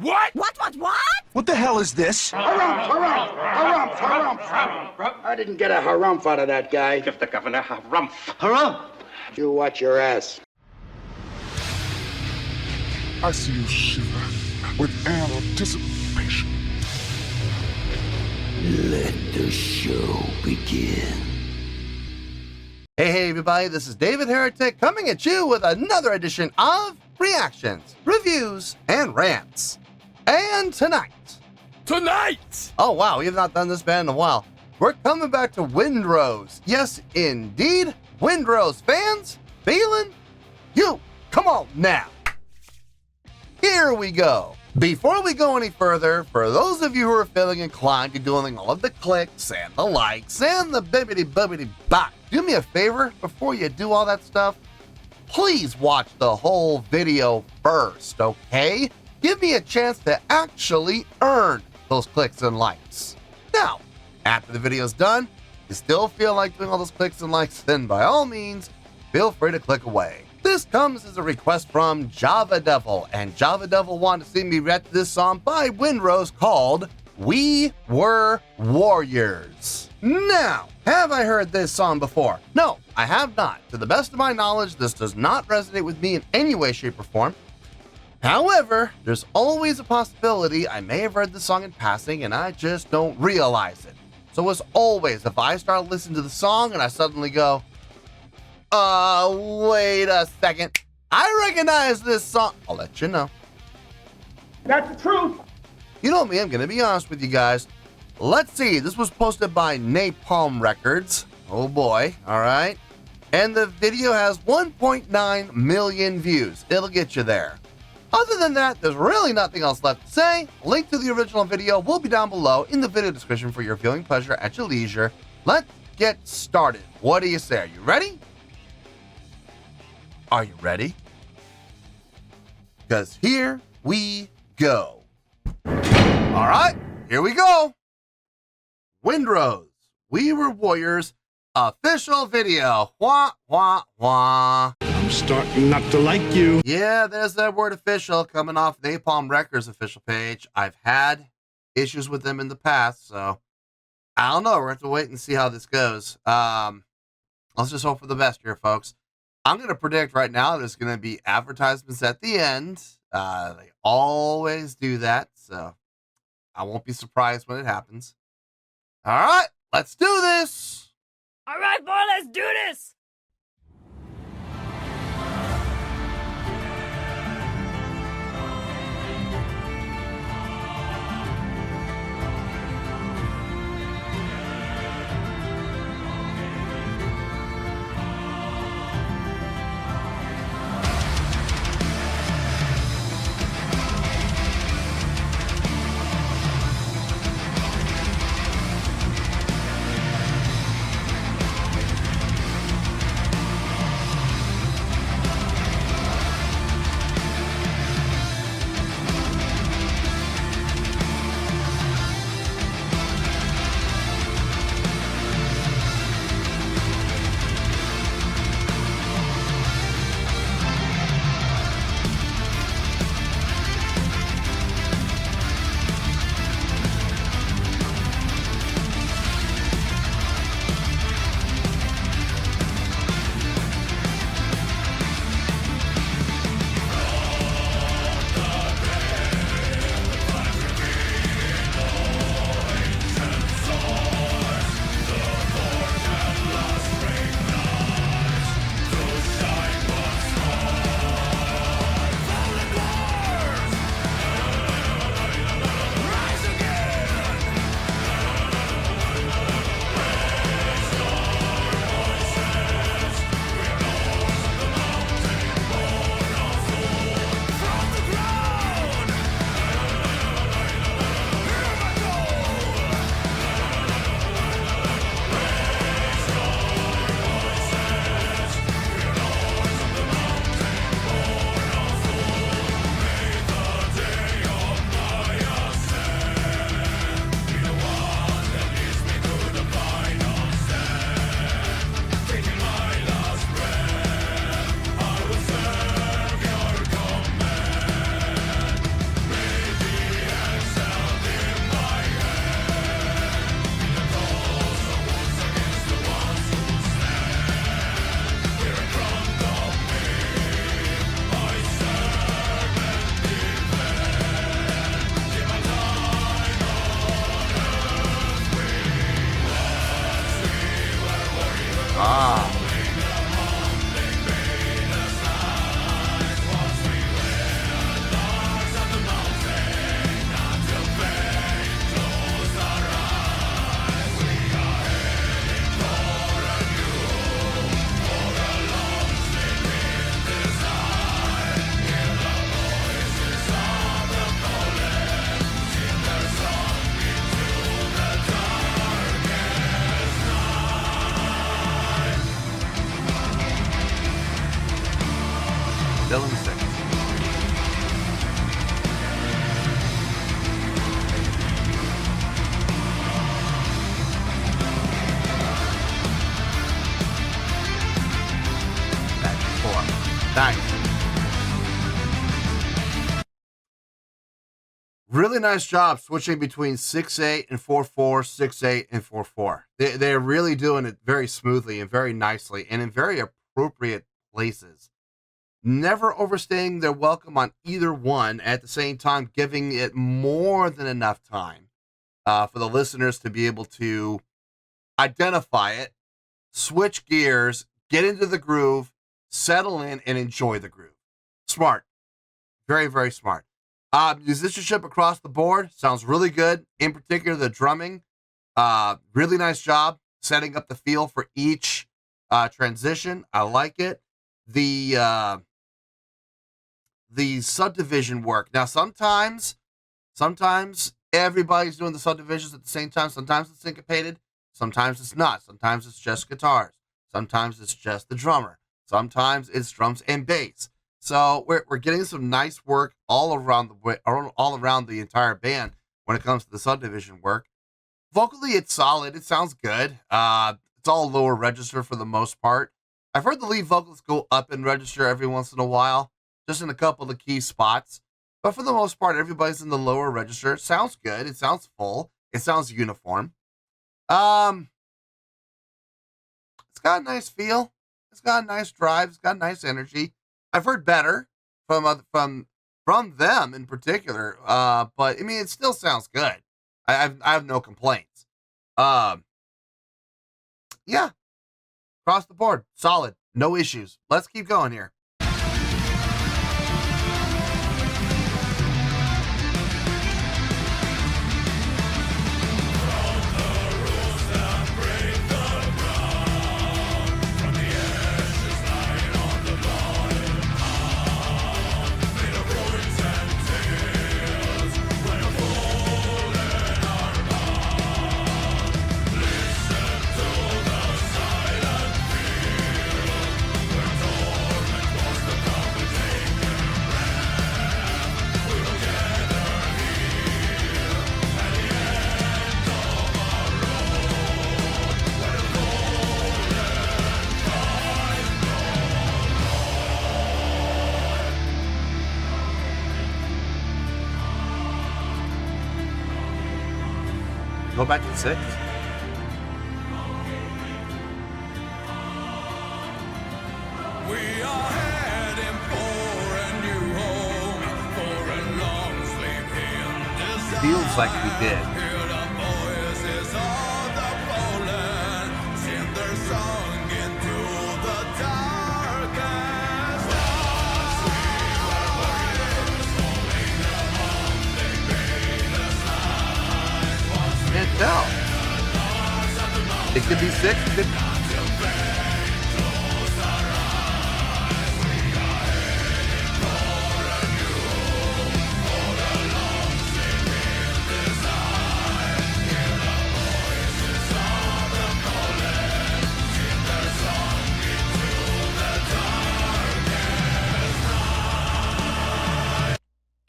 What? What? What the hell is this? Harumph. I didn't get a harumph out of that guy. Give the governor harumph. Harumph! You watch your ass. I see you shiver with anticipation. Let the show begin. Hey everybody, this is David Heretic coming at you with another edition of Reactions, Reviews, and Rants. And tonight... Oh wow, we have not done this band in a while. We're coming back to Rose. Yes, indeed. Rose Fans Feeling You. Come on now. Here we go. Before we go any further, for those of you who are feeling inclined to doing all of the clicks and the likes and the bibbidi-bobbidi-bop, do me a favor before you do all that stuff. Please watch the whole video first, okay? Give me a chance to actually earn those clicks and likes. Now, after the video's done, you still feel like doing all those clicks and likes, then by all means, feel free to click away. This comes as a request from Java Devil, and Java Devil wanted to see me react to this song by Rose called We Were Warriors. Now, have I heard this song before? No, I have not. To the best of my knowledge, this does not resonate with me in any way, shape, or form. However, there's always a possibility I may have heard the song in passing and I just don't realize it. So as always, if I start listening to the song and I suddenly go, wait a second, I recognize this song, I'll let you know. That's the truth. You know me, I'm gonna be honest with you guys. Let's see, this was posted by Napalm Records. Oh boy, alright. And the video has 1.9 million views. It'll get you there. Other than that, there's really nothing else left to say. Link to the original video will be down below in the video description for your viewing pleasure at your leisure. Let's get started. What do you say? Are you ready? Are you ready? Because here we go. All right, here we go. Rose, We Were Warriors, official video. Wah, wah, wah. I'm starting not to like you. Yeah, there's that word official coming off Napalm Records official page. I've had issues with them in the past, so I don't know. We're going to have to wait and see how this goes. Let's just hope for the best here, folks. I'm going to predict right now there's going to be advertisements at the end. They always do that, so I won't be surprised when it happens. All right, let's do this. All right, boy, let's do this. Really nice job switching between 6/8 and 4/4, 6/8 and 4/4. They're really doing it very smoothly and very nicely and in very appropriate places. Never overstaying their welcome on either one, at the same time giving it more than enough time for the listeners to be able to identify it, switch gears, get into the groove, settle in, and enjoy the groove. Smart. Very, very smart. Musicianship across the board sounds really good. In particular, the drumming, really nice job setting up the feel for each transition. I like it. The subdivision work. Now, sometimes everybody's doing the subdivisions at the same time. Sometimes it's syncopated. Sometimes it's not. Sometimes it's just guitars. Sometimes it's just the drummer. Sometimes it's drums and bass. So we're getting some nice work all around the entire band when it comes to the subdivision work. Vocally, it's solid. It sounds good. It's all lower register for the most part. I've heard the lead vocals go up in register every once in a while, just in a couple of key spots. But for the most part, everybody's in the lower register. It sounds good. It sounds full. It sounds uniform. It's got a nice feel. It's got a nice drive. It's got nice energy. I've heard better from them in particular, but I mean, it still sounds good. I have no complaints. Yeah, across the board, solid, no issues. Let's keep going here. Go back to 6. We are heading for a new home, for a long sleep in this. Feels like we did. Hear the voices of the fallen, sing their song into the darkest night. Can't tell. It could be 6. It could...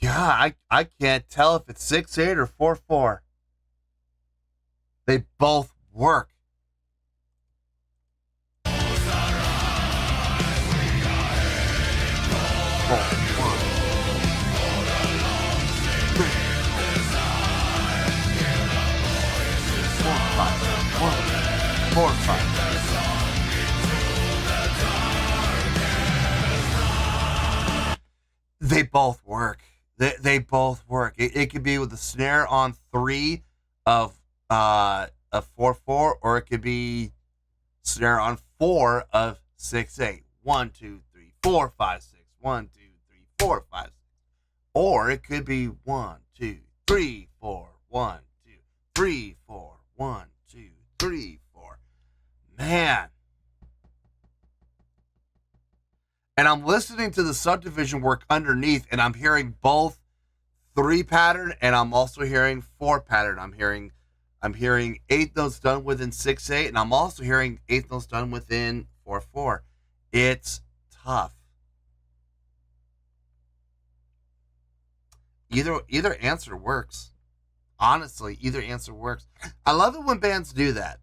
Yeah, I can't tell if it's 6/8 or 4/4. They both work. Four, five. They both work. They both work. It could be with the snare on 3 of 4/4, or it could be snare on 4 of 6/8. 1, 2, 3, 4, 5, 6. 1, 2, 3, 4, 5, 6. Or it could be 1, 2, 3, 4. 1, 2, 3, 4. 1, 2, 3, 4. Man. And I'm listening to the subdivision work underneath, and I'm hearing both 3 pattern, and I'm also hearing 4 pattern. I'm hearing 8th notes done within 6/8, and I'm also hearing 8th notes done within 4/4. It's tough. Either answer works. Honestly, either answer works. I love it when bands do that.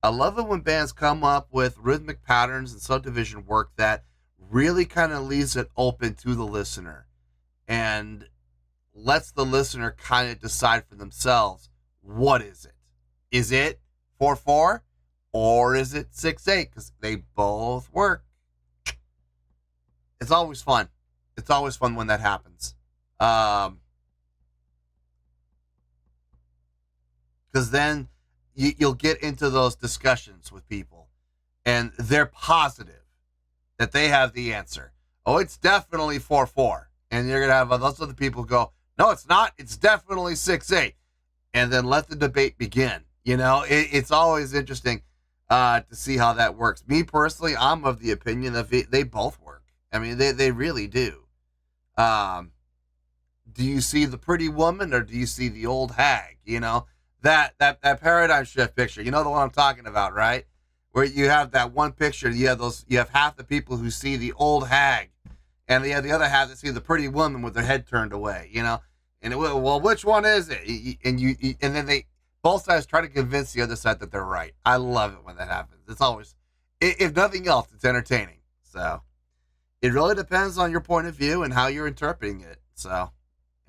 I love it when bands come up with rhythmic patterns and subdivision work that really kind of leaves it open to the listener. And lets the listener kind of decide for themselves, what is it? Is it 4/4 or is it 6/8? Because they both work. It's always fun. It's always fun when that happens. Because then you'll get into those discussions with people and they're positive that they have the answer. Oh, it's definitely 4/4. And you're going to have those other people go, no, it's not. It's definitely 6/8. And then let the debate begin. You know, it's always interesting to see how that works. Me personally, I'm of the opinion that they both work. I mean, they really do. Do you see the pretty woman or do you see the old hag? You know, that paradigm shift picture. You know the one I'm talking about, right? Where you have that one picture, you have half the people who see the old hag, and you have the other half that see the pretty woman with their head turned away. You know, and well, which one is it? And then both sides try to convince the other side that they're right. I love it when that happens. It's always, if nothing else, it's entertaining. So it really depends on your point of view and how you're interpreting it. So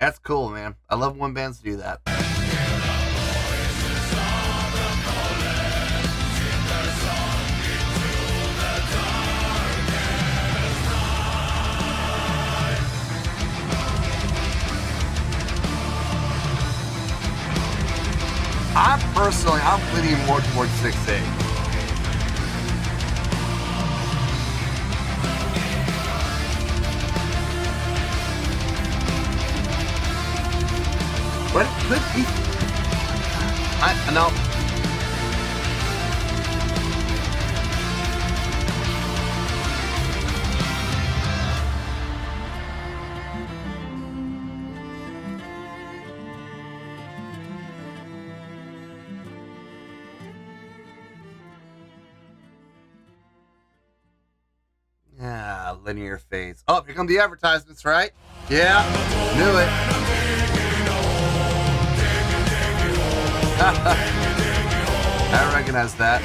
that's cool, man. I love when bands do that. I'm leaning more towards 6/8. But it could be. I know. Yeah, linear fades. Oh, here come the advertisements, right? Yeah, knew it. I recognize that.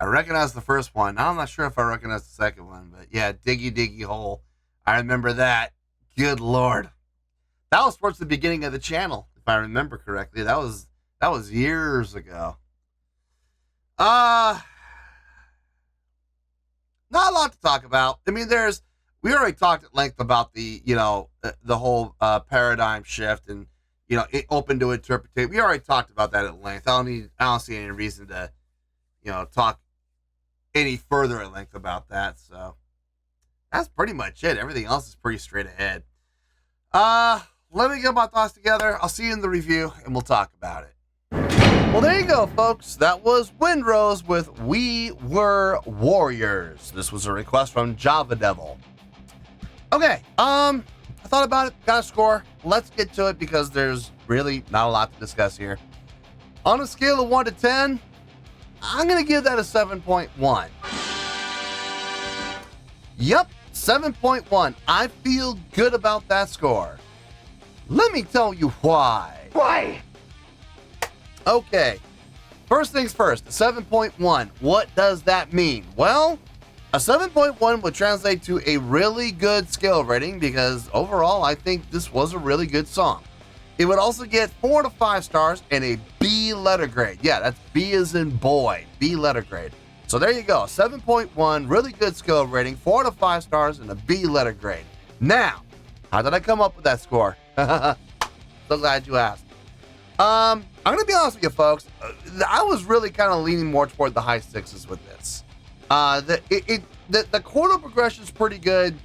I recognize the first one. I'm not sure if I recognize the second one, but yeah, Diggy Diggy Hole. I remember that. Good Lord. That was towards the beginning of the channel, if I remember correctly. That was years ago. Not a lot to talk about. I mean, we already talked at length about the whole paradigm shift and, it open to interpretation. We already talked about that at length. I don't see any reason to, talk any further at length about that. So that's pretty much it. Everything else is pretty straight ahead. Let me get my thoughts together. I'll see you in the review and we'll talk about it. Well, there you go, folks. That was Windrose with We Were Warriors. This was a request from Java Devil. Okay, I thought about it, got a score. Let's get to it because there's really not a lot to discuss here. On a scale of 1 to 10, I'm going to give that a 7.1. Yep, 7.1. I feel good about that score. Let me tell you why. Why? Okay, first things first, 7.1. What does that mean? Well, a 7.1 would translate to a really good scale rating because overall, I think this was a really good song. It would also get 4 to 5 stars and a B letter grade. Yeah, that's B as in boy, B letter grade. So there you go, 7.1, really good scale rating, 4 to 5 stars and a B letter grade. Now, how did I come up with that score? So glad you asked. I'm going to be honest with you, folks. I was really kind of leaning more toward the high 6s with this. The chordal progression is pretty good.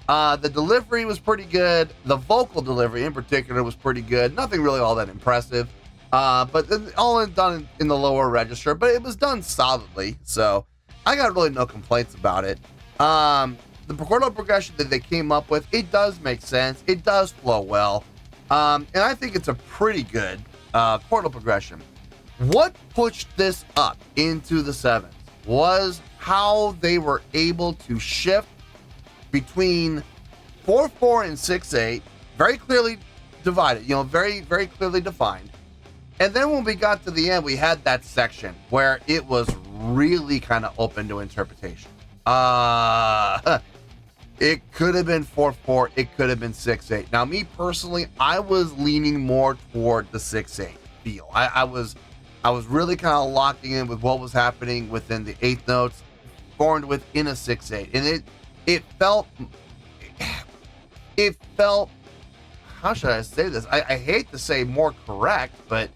The delivery was pretty good. The vocal delivery in particular was pretty good. Nothing really all that impressive. But all done in the lower register, but it was done solidly. So I got really no complaints about it. The chordal progression that they came up with, it does make sense. It does flow well. And I think it's a pretty good chordal progression. What pushed this up into the 7s was how they were able to shift between 4/4 and 6/8, very clearly divided, very, very clearly defined. And then when we got to the end, we had that section where it was really kind of open to interpretation. It could have been 4-4. It could have been 6-8. Now, me personally, I was leaning more toward the 6-8 feel. I was really kind of locking in with what was happening within the eighth notes, formed within a 6-8, and it felt. How should I say this? I hate to say more correct, but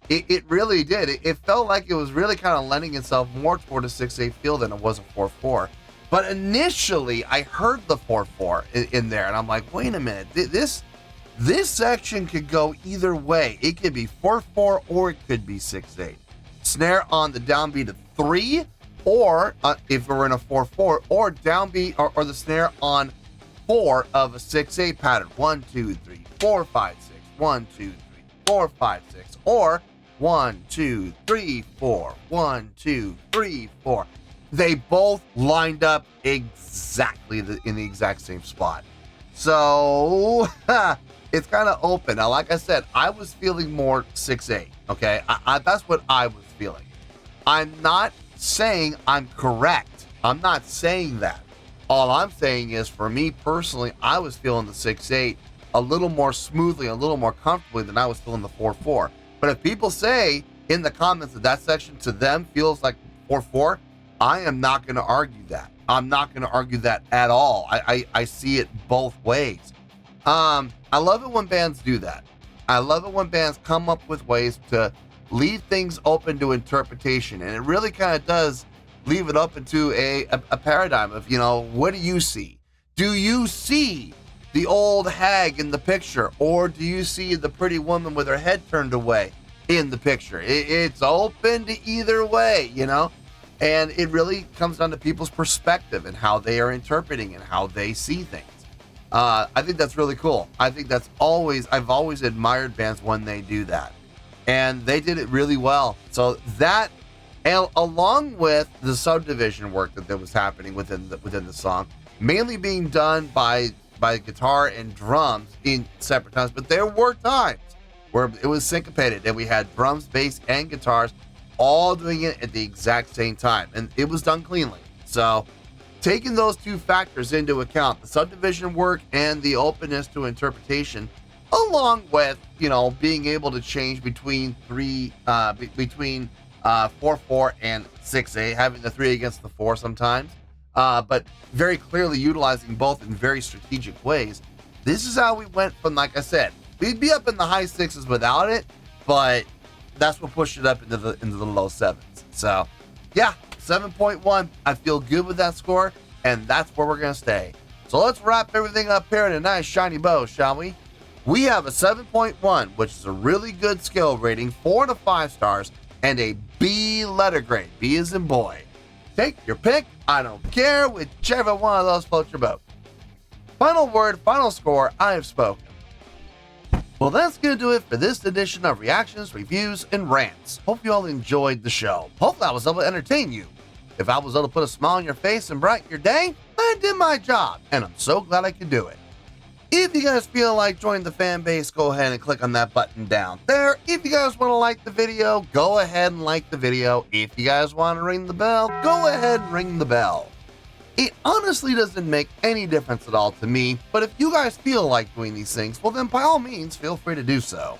it really did. It felt like it was really kind of lending itself more toward a 6-8 feel than it was a 4-4. But initially, I heard the 4-4 in there, and I'm like, wait a minute, this section could go either way. It could be 4-4 or it could be 6-8. Snare on the downbeat of 3, or if we're in a 4-4, or downbeat or the snare on 4 of a 6-8 pattern. 1, 2, 3, 4, 5, 6. 1, 2, 3, 4, 5, 6. Or 1, 2, 3, 4. 1, 2, 3, 4. They both lined up exactly in the exact same spot. So it's kind of open. Now, like I said, I was feeling more 6-8. Okay, that's what I was feeling. I'm not saying I'm correct. I'm not saying that. All I'm saying is, for me personally, I was feeling the 6-8 a little more smoothly, a little more comfortably than I was feeling the 4-4. But if people say in the comments that section to them feels like 4-4, I am not going to argue that. I'm not going to argue that at all. I see it both ways. I love it when bands do that. I love it when bands come up with ways to leave things open to interpretation. And it really kind of does leave it open to a paradigm of, what do you see? Do you see the old hag in the picture? Or do you see the pretty woman with her head turned away in the picture? It's open to either way, And it really comes down to people's perspective and how they are interpreting and how they see things. I think that's really cool. I think I've always admired bands when they do that. And they did it really well. So that, and along with the subdivision work that was happening within the song, mainly being done by guitar and drums in separate times, but there were times where it was syncopated and we had drums, bass, and guitars all doing it at the exact same time, and it was done cleanly. So taking those two factors into account, the subdivision work and the openness to interpretation, along with being able to change between 4-4 and 6-8, having the 3 against the 4 sometimes, but very clearly utilizing both in very strategic ways. This is how we went from, like I said, we'd be up in the high 6s without it, but that's what pushed it up into the low 7s. So yeah, 7.1. I feel good with that score, and that's where we're gonna stay. So let's wrap everything up here in a nice shiny bow, shall we? We have a 7.1, which is a really good skill rating, 4 to 5 stars, and a B letter grade. B as in boy. Take your pick. I don't care, whichever one of those floats your boat. Final word, final score, I have spoken. Well, that's going to do it for this edition of Reactions, Reviews, and Rants. Hope you all enjoyed the show. Hopefully I was able to entertain you. If I was able to put a smile on your face and brighten your day, I did my job, and I'm so glad I could do it. If you guys feel like joining the fan base, go ahead and click on that button down there. If you guys want to like the video, go ahead and like the video. If you guys want to ring the bell, go ahead and ring the bell. It honestly doesn't make any difference at all to me, but if you guys feel like doing these things, well then by all means, feel free to do so.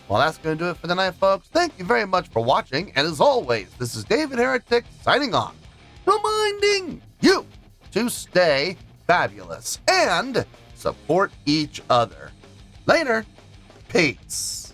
Well, that's going to do it for the night, folks. Thank you very much for watching, and as always, this is David Heretic signing off, reminding you to stay fabulous and support each other. Later. Peace.